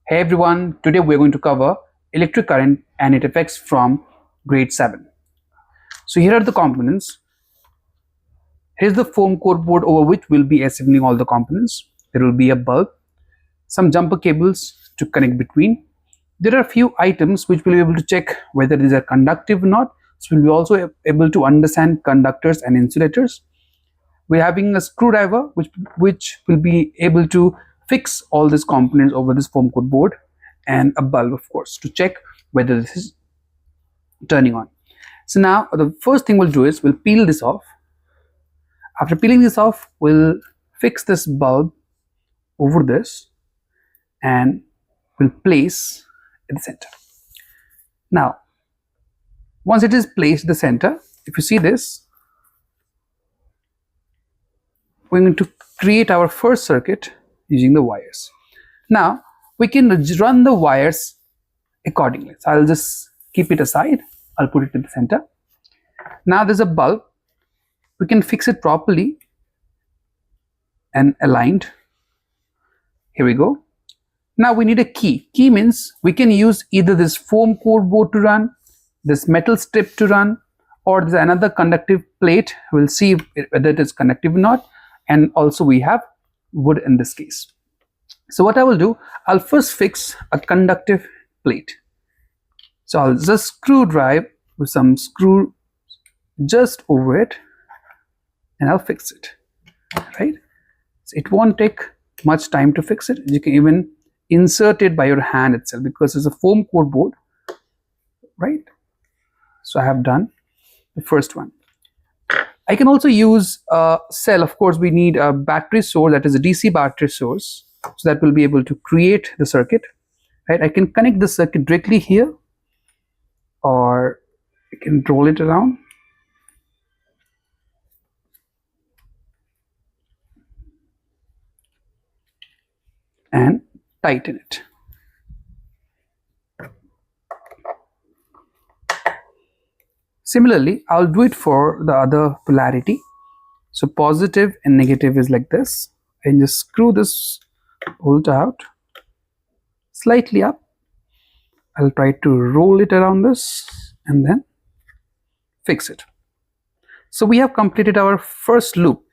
Hey everyone, today we're going to cover electric current and its effects from grade 7. So here are the components. Here's the foam core board over which we'll be assembling all the components. There will be a bulb, some jumper cables to connect between. There are a few items which we'll be able to check whether these are conductive or not. So we'll be also able to understand conductors and insulators. We're having a screwdriver which will be able to fix all these components over this foam core board, and a bulb, of course, to check whether this is turning on. So now the first thing we'll do is we'll peel this off. After peeling this off, we'll fix this bulb over this and we'll place in the center. Now once it is placed in the center, if you see this, we're going to create our first circuit using the wires. Now we can run the wires accordingly. So I'll just keep it aside. I'll put it in the center. Now there's a bulb. We can fix it properly and aligned. Here we go. Now we need a key. Key means we can use either this foam core board to run, this metal strip to run, or there's another conductive plate. We'll see whether it is conductive or not. And also we have wood in this case. So what I will do, I'll first fix a conductive plate. So I'll just screw drive with some screw just over it and I'll fix it, right? So it won't take much time to fix it. You can even insert it by your hand itself because it's a foam core board, right? So I have done the first one. I can also use a cell. Of course, we need a battery source, that is a DC battery source, so that will be able to create the circuit, right? I can connect the circuit directly here, or I can roll it around. And tighten it. Similarly, I'll do it for the other polarity. So positive and negative is like this. And just screw this bolt out slightly up. I'll try to roll it around this and then fix it. So we have completed our first loop.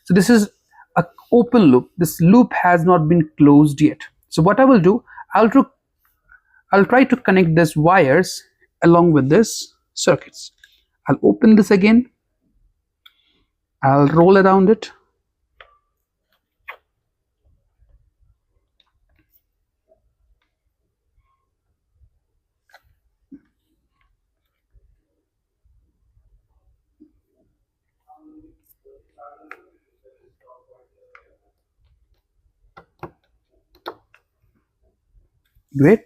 So this is an open loop. This loop has not been closed yet. So what I will do, I'll try to connect these wires along with this circuits. I'll open this again. I'll roll around it. Great.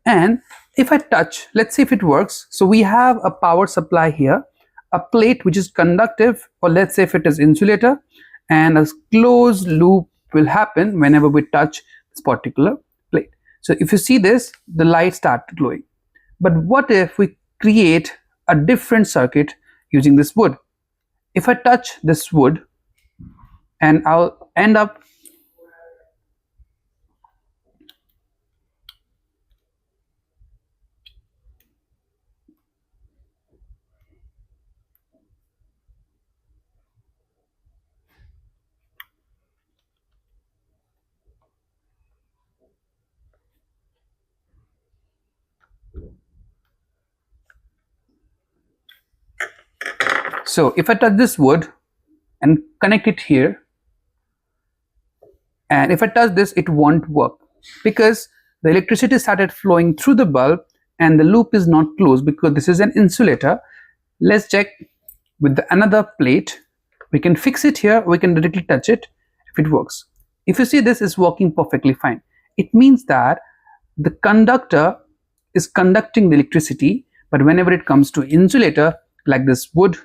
And if I touch, let's see if it works. So we have a power supply here, a plate which is conductive, or let's say if it is insulator, and a closed loop will happen whenever we touch this particular plate. So if you see this, the lights start glowing. But what if we create a different circuit using this wood? If I touch this wood, and I'll end up so if I touch this wood and connect it here, and if I touch this, it won't work because the electricity started flowing through the bulb and the loop is not closed because this is an insulator. Let's check with another plate. We can fix it here. We can directly touch it if it works. If you see, this is working perfectly fine. It means that the conductor is conducting the electricity, but whenever it comes to insulator like this wood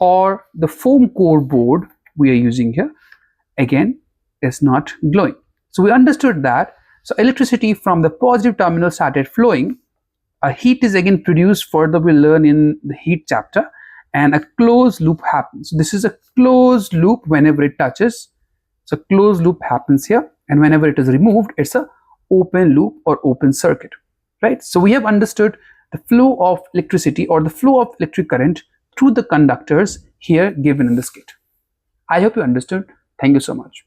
or the foam core board we are using here, again, is not glowing. So we understood that. So electricity from the positive terminal started flowing. A heat is again produced, further we'll learn in the heat chapter, and a closed loop happens. So this is a closed loop whenever it touches. So closed loop happens here. and whenever it is removed, it's a open loop or open circuit, right? So we have understood the flow of electricity or the flow of electric current through the conductors here given in the skit. I hope you understood. Thank you so much.